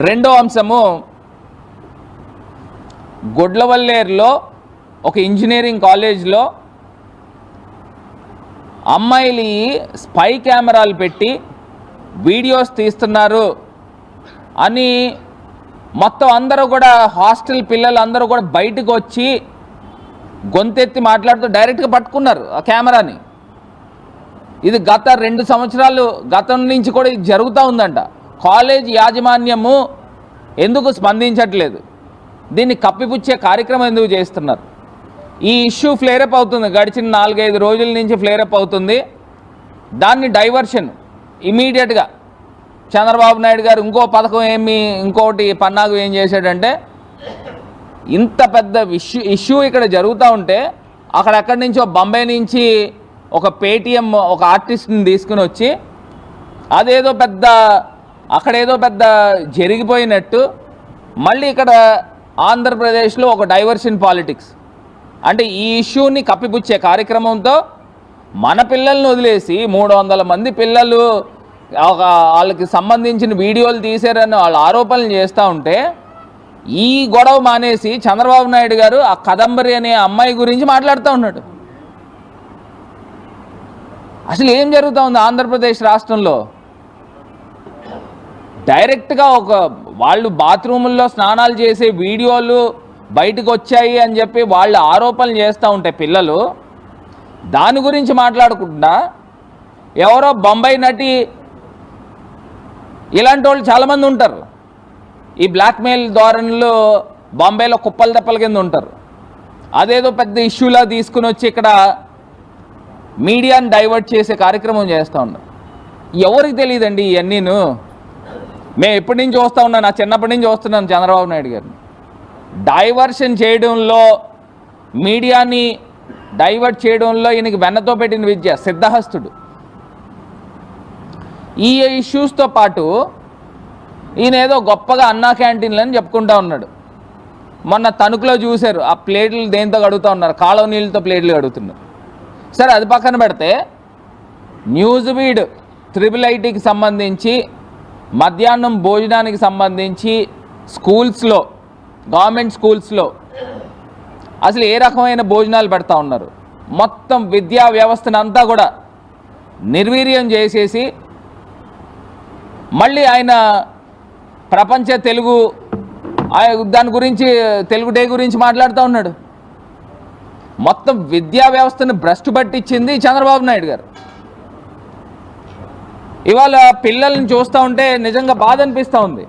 రెండో అంశము, గొడ్లవల్లేరులో ఒక ఇంజనీరింగ్ కాలేజ్లో అమ్మాయిలు స్పై కెమెరాలు పెట్టి వీడియోస్ తీస్తున్నారు అని మొత్తం అందరూ కూడా, హాస్టల్ పిల్లలు అందరూ కూడా బయటకు వచ్చి గొంతెత్తి మాట్లాడుతూ డైరెక్ట్గా పట్టుకున్నారు ఆ కెమెరాని. ఇది గత 2 సంవత్సరాలు గతం నుంచి కూడా ఇది జరుగుతూ ఉందంట. కాలేజ్ యాజమాన్యము ఎందుకు స్పందించట్లేదు? దీన్ని కప్పిపుచ్చే కార్యక్రమం ఎందుకు చేస్తున్నారు? ఈ ఇష్యూ ఫ్లేరప్ అవుతుంది, గడిచిన 4-5 రోజుల నుంచి ఫ్లేరప్ అవుతుంది. దాన్ని డైవర్షన్ ఇమీడియట్గా చంద్రబాబు నాయుడు గారు ఇంకో పథకం ఇంకోటి పన్నాగు ఏం చేశాడంటే, ఇంత పెద్ద ఇష్యూ ఇక్కడ జరుగుతూ ఉంటే అక్కడెక్కడి నుంచో బొంబాయి నుంచి ఒక పేటీఎం ఒక ఆర్టిస్ట్ని తీసుకుని వచ్చి అక్కడేదో పెద్ద జరిగిపోయినట్టు మళ్ళీ ఇక్కడ ఆంధ్రప్రదేశ్లో ఒక డైవర్షన్ పాలిటిక్స్, అంటే ఈ ఇష్యూని కప్పిపుచ్చే కార్యక్రమంతో మన పిల్లల్ని వదిలేసి 300 మంది పిల్లలు వాళ్ళకి సంబంధించిన వీడియోలు తీశారని వాళ్ళు ఆరోపణలు చేస్తూ ఉంటే, ఈ గొడవ మానేసి చంద్రబాబు నాయుడు గారు ఆ కదంబరి అనే అమ్మాయి గురించి మాట్లాడుతూ ఉన్నాడు. అసలు ఏం జరుగుతూ ఉంది ఆంధ్రప్రదేశ్ రాష్ట్రంలో? డైరెక్ట్గా వాళ్ళు బాత్రూముల్లో స్నానాలు చేసే వీడియోలు బయటకు వచ్చాయి అని చెప్పి వాళ్ళు ఆరోపణలు చేస్తూ ఉంటే పిల్లలు, దాని గురించి మాట్లాడకుండా ఎవరో బొంబాయి నటి, ఇలాంటి వాళ్ళు చాలామంది ఉంటారు. ఈ బ్లాక్మెయిల్ ధోరణిలో బాంబేలో కుప్పల తెప్పల కింద ఉంటారు. అదేదో పెద్ద ఇష్యూలా తీసుకుని వచ్చి ఇక్కడ మీడియాని డైవర్ట్ చేసే కార్యక్రమం చేస్తూ ఉన్నారు. ఎవరికి తెలియదండి ఇవన్నీను? మేము ఎప్పటి నుంచి చూస్తూ ఉన్నాను, నా చిన్నప్పటి నుంచి చూస్తున్నాను చంద్రబాబు నాయుడు గారిని డైవర్షన్ చేయడంలో, మీడియాని డైవర్ట్ చేయడంలో ఈయనకి వెన్నతో పెట్టిన విద్య, సిద్ధహస్తుడు. ఈ ఇష్యూస్తో పాటు ఈయన ఏదో గొప్పగా అన్నా క్యాంటీన్లు అని చెప్పుకుంటూ ఉన్నాడు. మొన్న తణుకులో చూశారు, ఆ ప్లేట్లు దేంతో కడుగుతూ ఉన్నారు, కాలువ నీళ్ళతో ప్లేట్లు కడుగుతున్నారు. సరే, అది పక్కన పెడితే న్యూస్ బీడ్ IIITకి సంబంధించి మధ్యాహ్నం భోజనానికి సంబంధించి స్కూల్స్లో, గవర్నమెంట్ స్కూల్స్లో అసలు ఏ రకమైన భోజనాలు పెడతా ఉన్నారు? మొత్తం విద్యా వ్యవస్థను అంతా కూడా నిర్వీర్యం చేసేసి మళ్ళీ ఆయన ప్రపంచ తెలుగు దాని గురించి, తెలుగు డే గురించి మాట్లాడుతూ ఉన్నాడు. మొత్తం విద్యా వ్యవస్థను భ్రష్టు పట్టించింది చంద్రబాబు నాయుడు గారు. ఇవాళ పిల్లల్ని చూస్తూ ఉంటే నిజంగా బాధ అనిపిస్తూ ఉంది.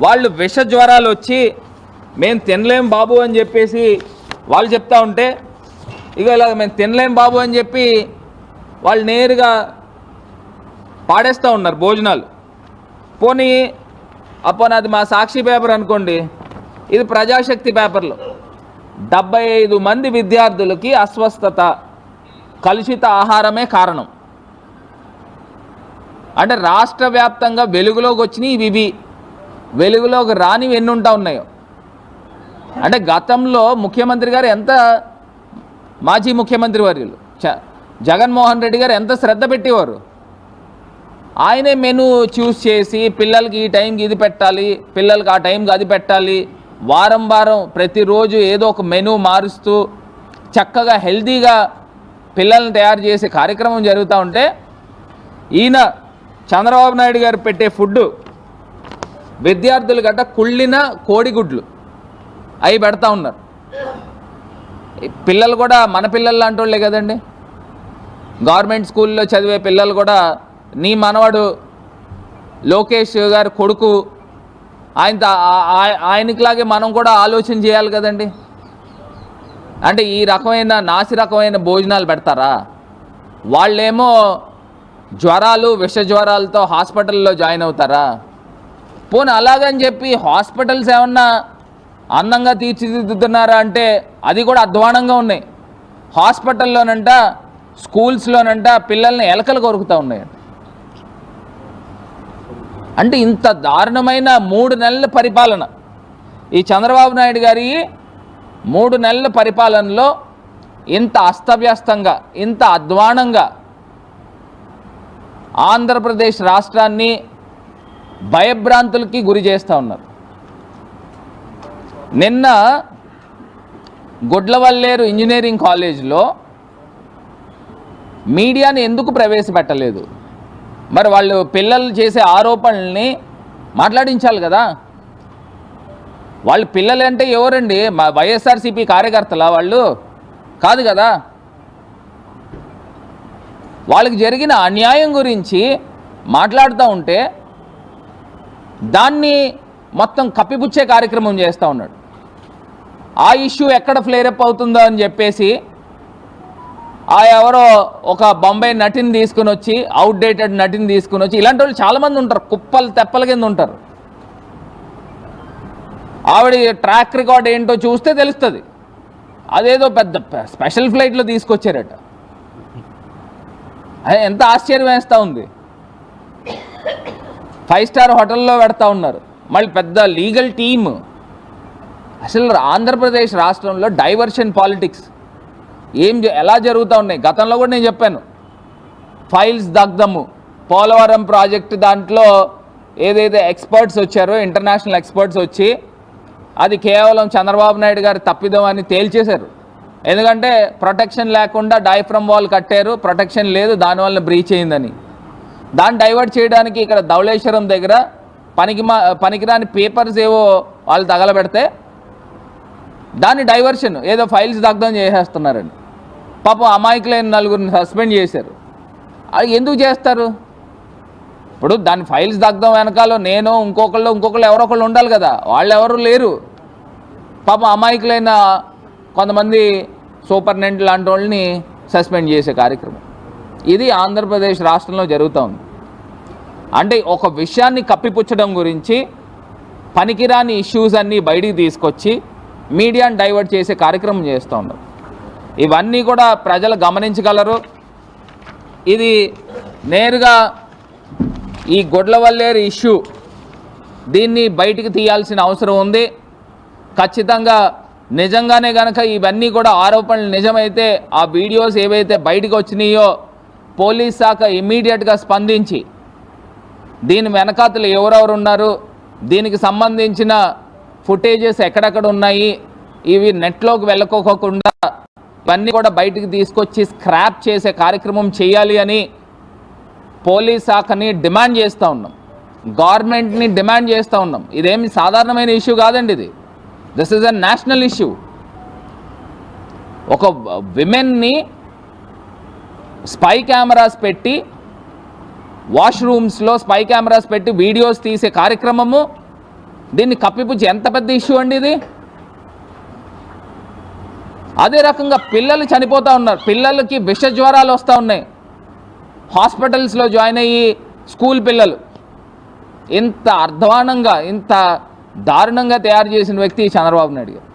వాళ్ళు విష జ్వరాలు వచ్చి మేము తినలేం బాబు అని చెప్పేసి వాళ్ళు చెప్తా ఉంటే, ఇలా మేము తినలేం బాబు అని చెప్పి వాళ్ళు నేరుగా పాడేస్తూ ఉన్నారు భోజనాలు. పోనీ అది మా సాక్షి పేపర్ అనుకోండి, ఇది ప్రజాశక్తి పేపర్లో 75 మంది విద్యార్థులకి అస్వస్థత, కలుషిత ఆహారమే కారణం. అంటే రాష్ట్ర వ్యాప్తంగా వెలుగులోకి వచ్చినాయి ఇవి, వెలుగులోకి రానివి ఎన్ని ఉంటా ఉన్నాయో. అంటే గతంలో ముఖ్యమంత్రి గారు మాజీ ముఖ్యమంత్రి వర్యులు జగన్మోహన్ రెడ్డి గారు ఎంత శ్రద్ధ పెట్టేవారు. ఆయనే మెనూ చూస్ చేసి పిల్లలకి ఈ టైంకి ఇది పెట్టాలి, పిల్లలకి ఆ టైంకి అది పెట్టాలి, వారం ప్రతిరోజు ఏదో ఒక మెనూ మారుస్తూ చక్కగా హెల్తీగా పిల్లల్ని తయారు చేసే కార్యక్రమం జరుగుతూ ఉంటే, ఈయన చంద్రబాబు నాయుడు గారు పెట్టే ఫుడ్డు విద్యార్థులు గట్ట కుళ్ళిన కోడిగుడ్లు అవి పెడతా ఉన్నారు. పిల్లలు కూడా మన పిల్లలు లాంటి వాళ్ళే కదండి. గవర్నమెంట్ స్కూల్లో చదివే పిల్లలు కూడా, నీ మనవాడు లోకేష్ గారి కొడుకు, ఆయనకిలాగే మనం కూడా ఆలోచన చేయాలి కదండి. అంటే ఈ రకమైన నాసి రకమైన భోజనాలు పెడతారా? వాళ్ళేమో జ్వరాలు, విష జ్వరాలతో హాస్పిటల్లో జాయిన్ అవుతారా? పోనీ అలాగని చెప్పి హాస్పిటల్స్ ఏమన్నా అందంగా తీర్చిదిద్దుతున్నారా అంటే అది కూడా అధ్వానంగా ఉన్నాయి. హాస్పిటల్లోనంట, స్కూల్స్లోనంట పిల్లల్ని ఎలకలు కొరుకుతూ ఉన్నాయి. అంటే ఇంత దారుణమైన 3 నెలల పరిపాలన, ఈ చంద్రబాబు నాయుడు గారి 3 నెలల పరిపాలనలో ఇంత అస్తవ్యస్తంగా, ఇంత అధ్వానంగా ఆంధ్రప్రదేశ్ రాష్ట్రాన్ని భయభ్రాంతులకి గురి చేస్తూ ఉన్నారు. నిన్న గుడ్లవల్లేరు ఇంజనీరింగ్ కాలేజ్లో మీడియాని ఎందుకు ప్రవేశపెట్టలేదు? మరి వాళ్ళు పిల్లలు చేసే ఆరోపణల్ని మాట్లాడించాలి కదా. వాళ్ళు పిల్లలు అంటే ఎవరండి? మా వైఎస్ఆర్సీపీ కార్యకర్తలా వాళ్ళు? కాదు కదా. వాళ్ళకి జరిగిన అన్యాయం గురించి మాట్లాడుతూ ఉంటే దాన్ని మొత్తం కప్పిపుచ్చే కార్యక్రమం చేస్తూ ఉన్నాడు. ఆ ఇష్యూ ఎక్కడ ఫ్లేరప్ అవుతుందో అని చెప్పేసి ఎవరో ఒక బొంబాయి నటిని తీసుకుని వచ్చి, అవుట్డేటెడ్ నటిని తీసుకుని వచ్చి, ఇలాంటి వాళ్ళు చాలామంది ఉంటారు, కుప్పలు తెప్పల కింద ఉంటారు. ఆవిడ ట్రాక్ రికార్డ్ ఏంటో చూస్తే తెలుస్తుంది. అదేదో పెద్ద స్పెషల్ ఫ్లైట్లో తీసుకొచ్చారట. ఎంత ఆశ్చర్యం వేస్తూ ఉంది. 5 స్టార్ హోటల్లో పెడతా ఉన్నారు, మళ్ళీ పెద్ద లీగల్ టీమ్. అసలు ఆంధ్రప్రదేశ్ రాష్ట్రంలో డైవర్షన్ పాలిటిక్స్ ఎలా జరుగుతూ ఉన్నాయి? గతంలో కూడా నేను చెప్పాను, ఫైల్స్ దగ్ధము, పోలవరం ప్రాజెక్టు దాంట్లో ఏదైతే ఎక్స్పర్ట్స్ వచ్చారో, ఇంటర్నేషనల్ ఎక్స్పర్ట్స్ వచ్చి అది కేవలం చంద్రబాబు నాయుడు గారి తప్పిదం అని తేల్చేశారు. ఎందుకంటే ప్రొటెక్షన్ లేకుండా డయాఫ్రమ్ వాల్ కట్టారు, ప్రొటెక్షన్ లేదు, దానివల్ల బ్రీచ్ అయిందని. దాన్ని డైవర్ట్ చేయడానికి ఇక్కడ ధవళేశ్వరం దగ్గర పనికిరాని పేపర్స్ ఏవో వాళ్ళు తగలబెడితే దాన్ని డైవర్షన్ ఏదో ఫైల్స్ దగ్ధం చేసేస్తున్నారని పాపం అమాయకులైన 4గురిని సస్పెండ్ చేశారు. అది ఎందుకు చేస్తారు? ఇప్పుడు దాని ఫైల్స్ దగ్ధం వెనకాల నేను ఇంకొకళ్ళు ఎవరో ఒకళ్ళు ఉండాలి కదా. వాళ్ళు ఎవరు లేరు. పాపం అమాయకులైన కొంతమంది సూపరింటెండెంట్ లాంటి వాళ్ళని సస్పెండ్ చేసే కార్యక్రమం ఇది ఆంధ్రప్రదేశ్ రాష్ట్రంలో జరుగుతూ ఉంది. అంటే ఒక విషయాన్ని కప్పిపుచ్చడం గురించి పనికిరాని ఇష్యూస్ అన్నీ బయటికి తీసుకొచ్చి మీడియాని డైవర్ట్ చేసే కార్యక్రమం చేస్తూ ఉన్నారు. ఇవన్నీ కూడా ప్రజలు గమనించగలరు. ఇది నేరుగా ఈ గుడ్లవల్లేరు ఇష్యూ దీన్ని బయటికి తీయాల్సిన అవసరం ఉంది. ఖచ్చితంగా నిజంగానే కనుక ఇవన్నీ కూడా ఆరోపణలు నిజమైతే, ఆ వీడియోస్ ఏవైతే బయటకు వచ్చినాయో పోలీస్ శాఖ ఇమ్మీడియట్గా స్పందించి దీని వెనకాతలు ఎవరెవరు ఉన్నారు, దీనికి సంబంధించిన ఫుటేజెస్ ఎక్కడెక్కడ ఉన్నాయి, ఇవి నెట్లోకి వెళ్ళకోకుండా ఇవన్నీ కూడా బయటికి తీసుకొచ్చి స్క్రాప్ చేసే కార్యక్రమం చేయాలి అని పోలీస్ శాఖని డిమాండ్ చేస్తూ ఉన్నాం, గవర్నమెంట్ని డిమాండ్ చేస్తూ ఉన్నాం. ఇదేమి సాధారణమైన ఇష్యూ కాదండి, this is a national issue. ఒక విమెన్ని స్పై కెమెరాస్ పెట్టి, వాష్రూమ్స్లో స్పై కెమెరాస్ పెట్టి వీడియోస్ తీసే కార్యక్రమము, దీన్ని కప్పిపుచ్చి ఎంత పెద్ద ఇష్యూ అండి ఇది. అదే రకంగా పిల్లలు చనిపోతూ ఉన్నారు, పిల్లలకి విష జ్వరాలు వస్తూ ఉన్నాయి, హాస్పిటల్స్లో జాయిన్ అయ్యి స్కూల్ పిల్లలు. ఇంత అధ్వానంగా ఇంత దారుణంగా తయారు చేసిన వ్యక్తి చంద్రబాబు నాయుడు గారు.